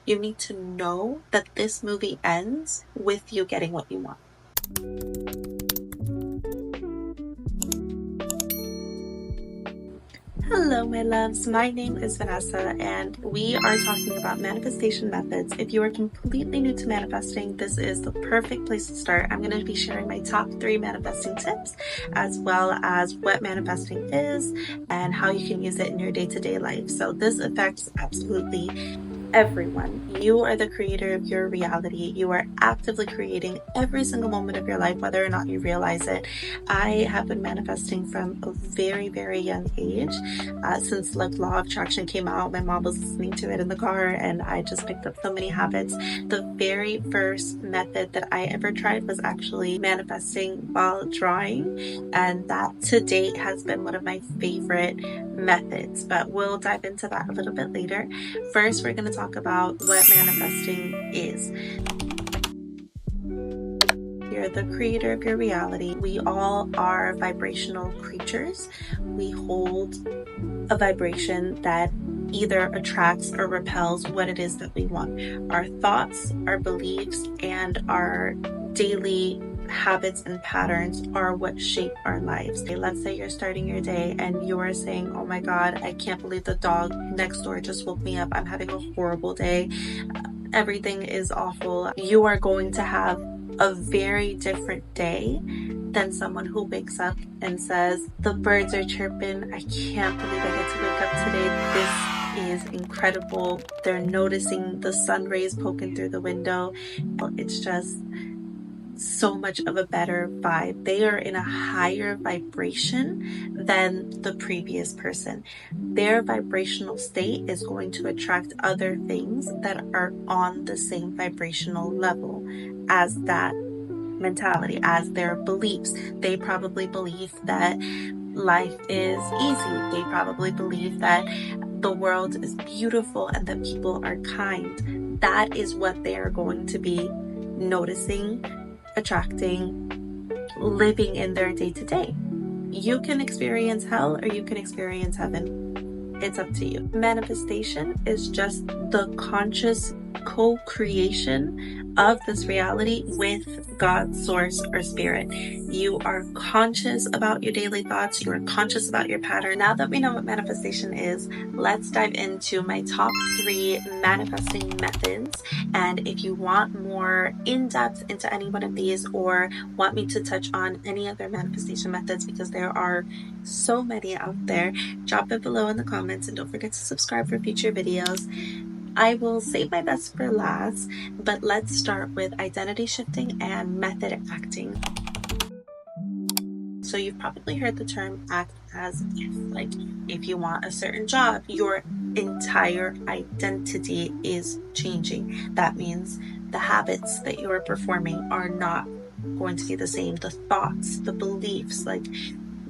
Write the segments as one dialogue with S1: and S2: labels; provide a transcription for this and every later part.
S1: You need to know that this movie ends with you getting what you want. Hello, my loves. My name is Vanessa, and we are talking about manifestation methods. If you are completely new to manifesting, this is the perfect place to start. I'm going to be sharing my top 3 manifesting tips, as well as what manifesting is and how you can use it in your day-to-day life. So this affects absolutely everyone. You are the creator of your reality. You are actively creating every single moment of your life, whether or not you realize it. I have been manifesting from a very, very young age. Since like Law of Attraction came out, my mom was listening to it in the car, and I just picked up so many habits. The very first method that I ever tried was actually manifesting while drawing, and that to date has been one of my favorite methods, but we'll dive into that a little bit later. First, we're going to talk about what manifesting is. You're the creator of your reality. We all are vibrational creatures. We hold a vibration that either attracts or repels what it is that we want. Our thoughts, our beliefs, and our daily habits and patterns are what shape our lives. Let's say you're starting your day and you are saying, oh my God, I can't believe the dog next door just woke me up. I'm having a horrible day. Everything is awful. You are going to have a very different day than someone who wakes up and says, the birds are chirping. I can't believe I get to wake up today. This is incredible. They're noticing the sun rays poking through the window. It's just so much of a better vibe. They are in a higher vibration than the previous person. Their vibrational state is going to attract other things that are on the same vibrational level as that mentality, as their beliefs. They probably believe that life is easy. They probably believe that the world is beautiful and that people are kind. That is what they are going to be noticing, attracting, living in their day-to-day. You can experience hell or you can experience heaven. It's up to you. Manifestation is just the conscious co-creation of this reality with God, source, or spirit. You are conscious about your daily thoughts. You are conscious about your pattern. Now that we know what manifestation is, let's dive into my top 3 manifesting methods. And if you want more in-depth into any one of these, or want me to touch on any other manifestation methods, because there are so many out there, drop it below in the comments, and don't forget to subscribe for future videos. I will save my best for last, but let's start with identity shifting and method acting. So you've probably heard the term act as if. Like, if you want a certain job, your entire identity is changing. That means the habits that you are performing are not going to be the same. The thoughts, the beliefs, like,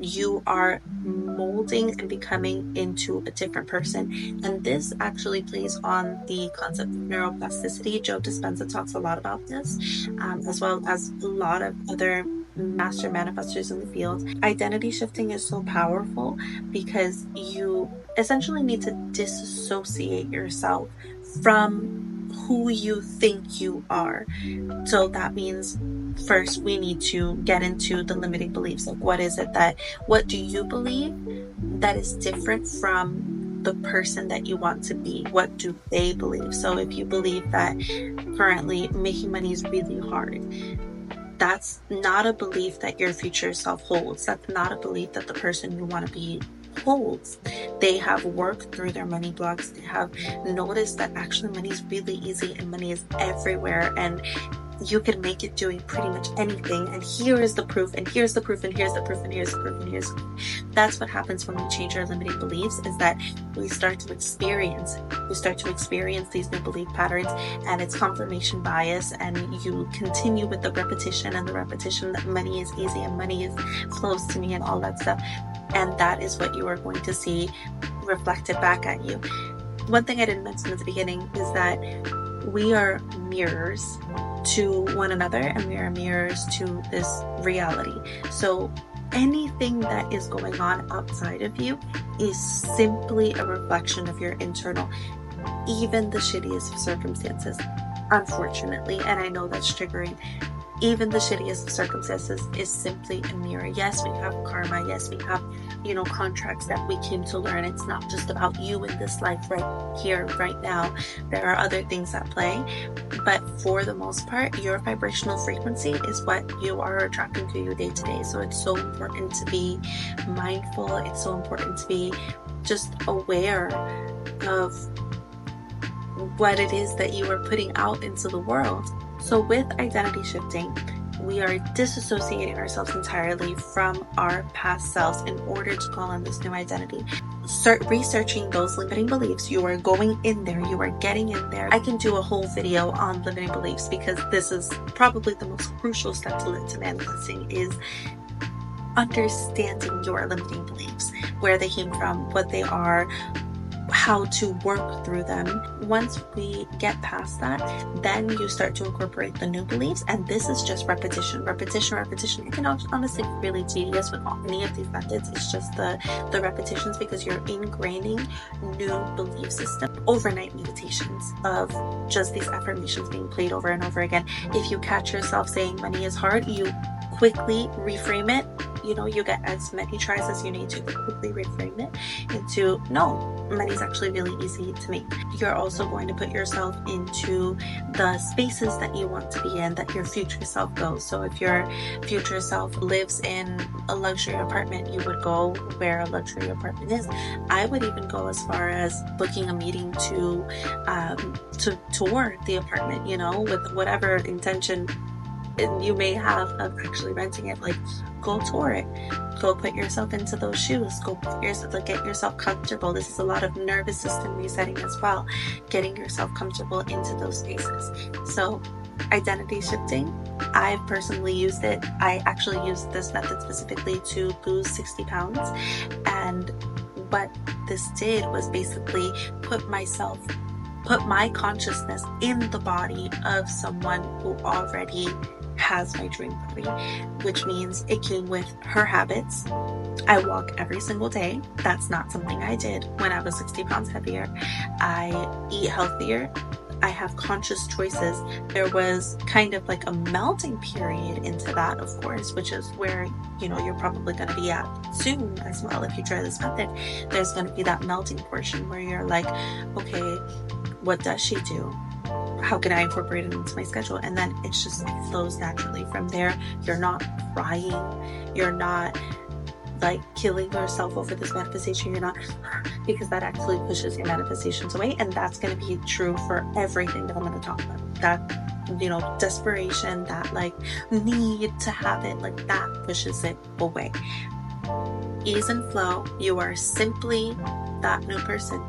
S1: you are molding and becoming into a different person. And this actually plays on the concept of neuroplasticity. Joe Dispenza talks a lot about this, as well as a lot of other master manifestors in the field. Identity shifting is so powerful because you essentially need to disassociate yourself from who you think you are. So that means first we need to get into the limiting beliefs. Like, what do you believe that is different from the person that you want to be? What do they believe? So if you believe that currently making money is really hard, that's not a belief that your future self holds. That's not a belief that the person you want to be holds. They have worked through their money blocks. They have noticed that actually money is really easy and money is everywhere, and you can make it doing pretty much anything. And here is the proof, and here's the proof, and here's the proof, and here's the proof, and here's the proof. That's what happens when we change our limiting beliefs, is that we start to experience these new belief patterns, and it's confirmation bias, and you continue with the repetition that money is easy and money flows to me and all that stuff. And that is what you are going to see reflected back at you. One thing I didn't mention at the beginning is that we are mirrors to one another, and we are mirrors to this reality. So anything that is going on outside of you is simply a reflection of your internal. even the shittiest of circumstances, unfortunately, and I know that's triggering, even the shittiest of circumstances is simply a mirror. Yes, we have karma. Yes, we have, contracts that we came to learn. It's not just about you in this life right here, right now. There are other things at play. But for the most part, your vibrational frequency is what you are attracting to you day to day. So it's so important to be mindful. It's so important to be just aware of what it is that you are putting out into the world. So with identity shifting, we are disassociating ourselves entirely from our past selves in order to call on this new identity. Start researching those limiting beliefs. You are going in there. You are getting in there. I can do a whole video on limiting beliefs because this is probably the most crucial step to manifesting, is understanding your limiting beliefs, where they came from, what they are, how to work through them. Once we get past that, then you start to incorporate the new beliefs, and this is just repetition. It can honestly be really tedious with any of these methods. It's just the repetitions, because you're ingraining new belief system. Overnight meditations of just these affirmations being played over and over again. If you catch yourself saying money is hard, you quickly reframe it. You get as many tries as you need to quickly reframe it into, no, money's actually really easy to make. You're also going to put yourself into the spaces that you want to be in, that your future self goes. So if your future self lives in a luxury apartment, you would go where a luxury apartment is. I would even go as far as booking a meeting to tour the apartment, with whatever intention you may have of actually renting it. Like, go tour it, go put yourself into those shoes, go get yourself comfortable. This is a lot of nervous system resetting as well, getting yourself comfortable into those spaces. So identity shifting, I've personally used it. I actually used this method specifically to lose 60 pounds, and what this did was basically put my consciousness in the body of someone who already has my dream body, which means it came with her habits. I walk every single day. That's not something I did when I was 60 pounds heavier. I eat healthier. I have conscious choices. There was kind of like a melting period into that, of course, which is where, you're probably going to be at soon as well. If you try this method, there's going to be that melting portion where you're like, okay, what does she do? How can I incorporate it into my schedule? And then it flows naturally from there. You're not crying. You're not like killing yourself over this manifestation. You're not, because that actually pushes your manifestations away. And that's going to be true for everything that I'm going to talk about. That, desperation, that like need to have it, like that pushes it away. Ease and flow. You are simply that new person.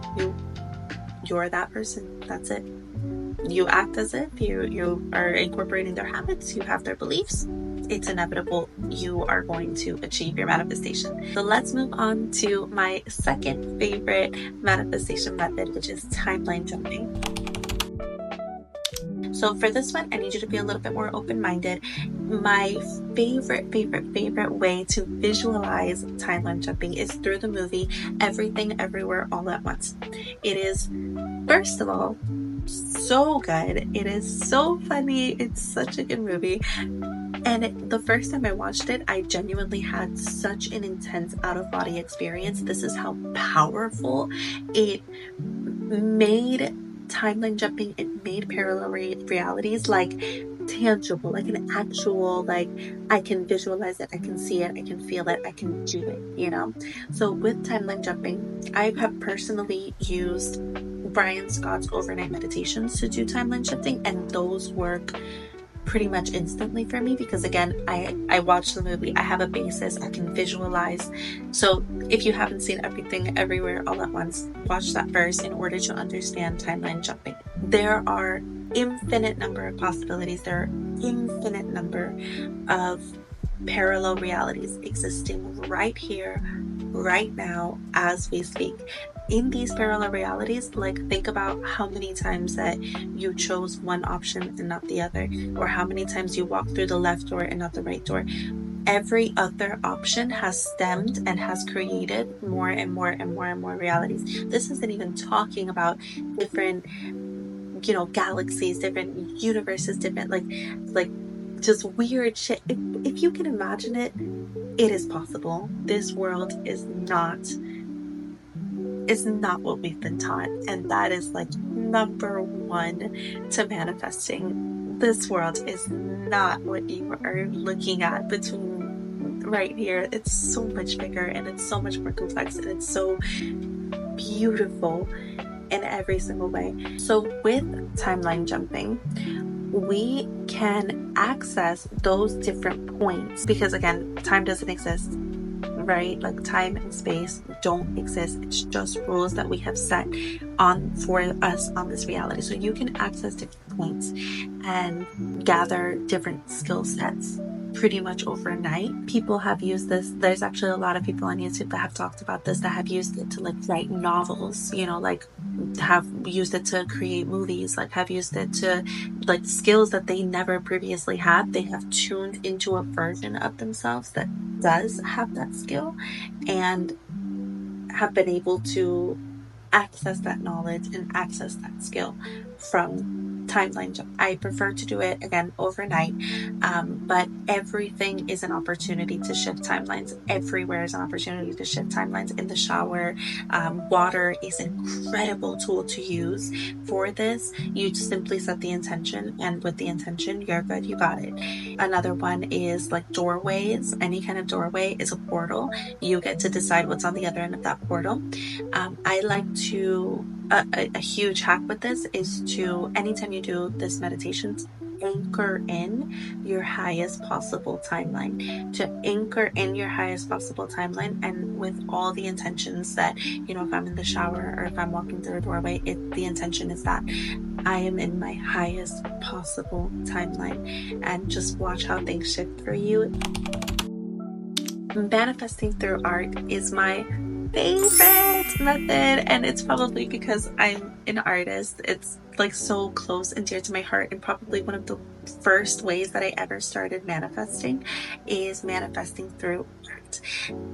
S1: You're that person. That's it. You act as if you are incorporating their habits, you have their beliefs. It's inevitable. You are going to achieve your manifestation. So let's move on to my second favorite manifestation method, which is timeline jumping. So for this one, I need you to be a little bit more open-minded. My favorite way to visualize timeline jumping is through the movie Everything Everywhere All at Once. It is, first of all, so good. It is so funny. It's such a good movie. And the first time I watched it, I genuinely had such an intense out-of-body experience. This is how powerful it made timeline jumping. It made parallel realities like tangible, like an actual, like I can visualize it, I can see it, I can feel it, I can do it, So with timeline jumping, I have personally used Brian Scott's overnight meditations to do timeline shifting, and those work pretty much instantly for me because, again, I watched the movie, I have a basis, I can visualize. So if you haven't seen Everything Everywhere All at Once, watch that first in order to understand timeline jumping. There are infinite number of possibilities. There are infinite number of parallel realities existing right here, right now, as we speak. In these parallel realities, like, think about how many times that you chose one option and not the other, or how many times you walked through the left door and not the right door. every other option has stemmed and has created more and more and more and more realities. This isn't even talking about different, galaxies, different universes, different like just weird shit. If you can imagine it, it is possible. This world is not what we've been taught, and that is like number one to manifesting. This world is not what you are looking at between right here. It's so much bigger, and it's so much more complex, and it's so beautiful in every single way. So with timeline jumping, we can access those different points, because again, time doesn't exist, right? Like time and space don't exist. It's just rules that we have set on for us on this reality. So you can access different points and gather different skill sets pretty much overnight. People have used this. There's actually a lot of people on YouTube that have talked about this, that have used it to like write novels, like have used it to create movies, like have used it to like skills that they never previously had. They have tuned into a version of themselves that does have that skill and have been able to access that knowledge and access that skill from timeline jump. I prefer to do it again overnight, but everything is an opportunity to shift timelines. Everywhere is an opportunity to shift timelines. In the shower, water is an incredible tool to use for this. You simply set the intention, and with the intention, you're good, you got it. Another one is like doorways. Any kind of doorway is a portal. You get to decide what's on the other end of that portal. I like to, a huge hack with this is to, anytime you do this meditation, anchor in your highest possible timeline. To anchor in your highest possible timeline, and with all the intentions that, if I'm in the shower or if I'm walking through a doorway, the intention is that I am in my highest possible timeline, and just watch how things shift for you. Manifesting through art is my favorite method, and it's probably because I'm an artist. It's like so close and dear to my heart, and probably one of the first ways that I ever started manifesting is manifesting through art.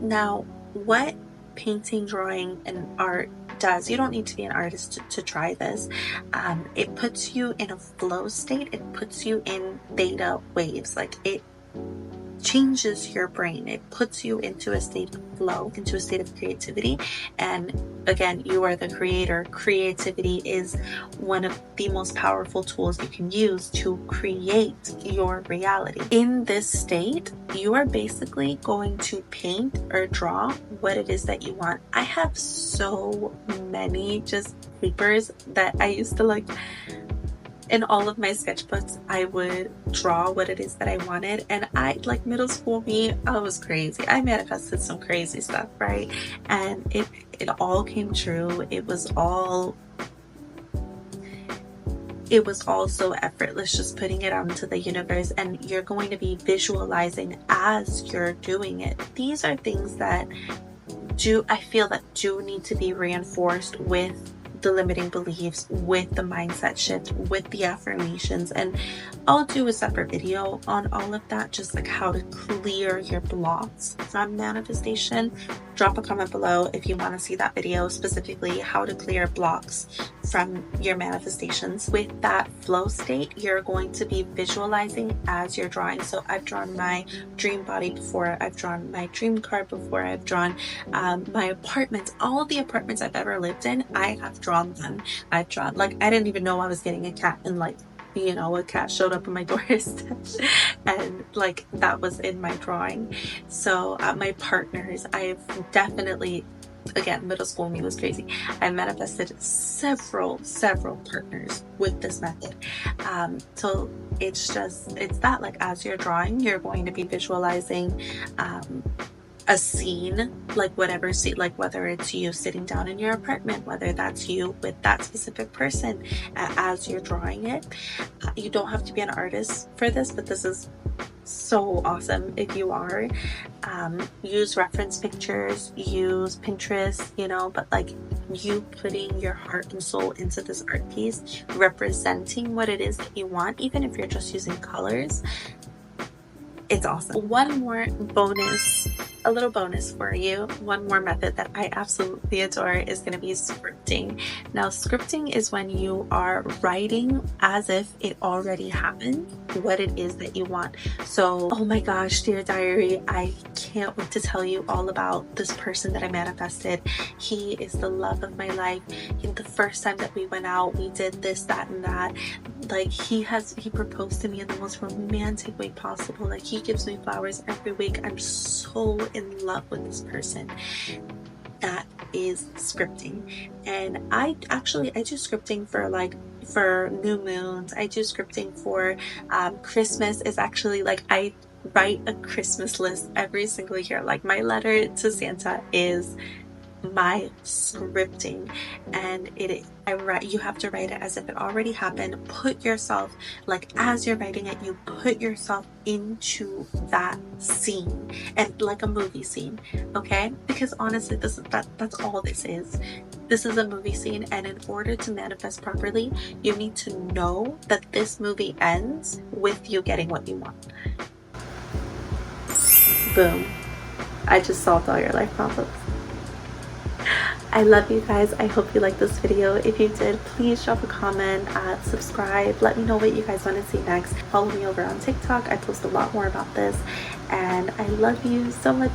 S1: Now, what painting, drawing, and art does, you don't need to be an artist to try this. It puts you in a flow state. It puts you in theta waves. Like, it changes your brain. It puts you into a state of flow, into a state of creativity. And again, you are the creator. Creativity is one of the most powerful tools you can use to create your reality. In this state, you are basically going to paint or draw what it is that you want. I have so many just papers that I used to like. In all of my sketchbooks, I would draw what it is that I wanted. And like middle school me, I was crazy. I manifested some crazy stuff, right? And it all came true. It was all so effortless, just putting it out into the universe, and you're going to be visualizing as you're doing it. These are things that I feel that do need to be reinforced with the limiting beliefs, with the mindset shift, with the affirmations. And I'll do a separate video on all of that, just like how to clear your blocks from manifestation. Drop a comment below if you want to see that video, specifically how to clear blocks from your manifestations. With that flow state, you're going to be visualizing as you're drawing. So I've drawn my dream body before, I've drawn my dream car before, I've drawn my apartments. All of the apartments I've ever lived in, I have drawn them. I've drawn, like, I didn't even know I was getting a cat, and like, a cat showed up on my doorstep and like that was in my drawing. So my partners, I've definitely, again, middle school me was crazy. I manifested several partners with this method. So it's that, like, as you're drawing, you're going to be visualizing a scene, like whatever scene, like whether it's you sitting down in your apartment, whether that's you with that specific person as you're drawing it. You don't have to be an artist for this, but this is so awesome if you are. Use reference pictures, use Pinterest, but like you putting your heart and soul into this art piece, representing what it is that you want, even if you're just using colors. It's awesome. One more bonus, a little bonus for you. One more method that I absolutely adore is going to be scripting. Now, scripting is when you are writing as if it already happened, what it is that you want. So, oh my gosh, dear diary, I can't wait to tell you all about this person that I manifested. He is the love of my life. The first time that we went out, we did this, that, and that. Like, he proposed to me in the most romantic way possible. Like, he gives me flowers every week. I'm so in love with this person. That is scripting. And I do scripting for new moons. I do scripting for Christmas. Is actually like, I write a Christmas list every single year. Like, my letter to Santa is my scripting, and you have to write it as if it already happened. Put yourself, like, as you're writing it, you put yourself into that scene, and like a movie scene, okay? Because honestly, that's all this is. This is a movie scene, and in order to manifest properly, you need to know that this movie ends with you getting what you want. Boom. I just solved all your life problems. I love you guys. I hope you liked this video. If you did, please drop a comment, subscribe, let me know what you guys want to see next. Follow me over on TikTok. I post a lot more about this, and I love you so much.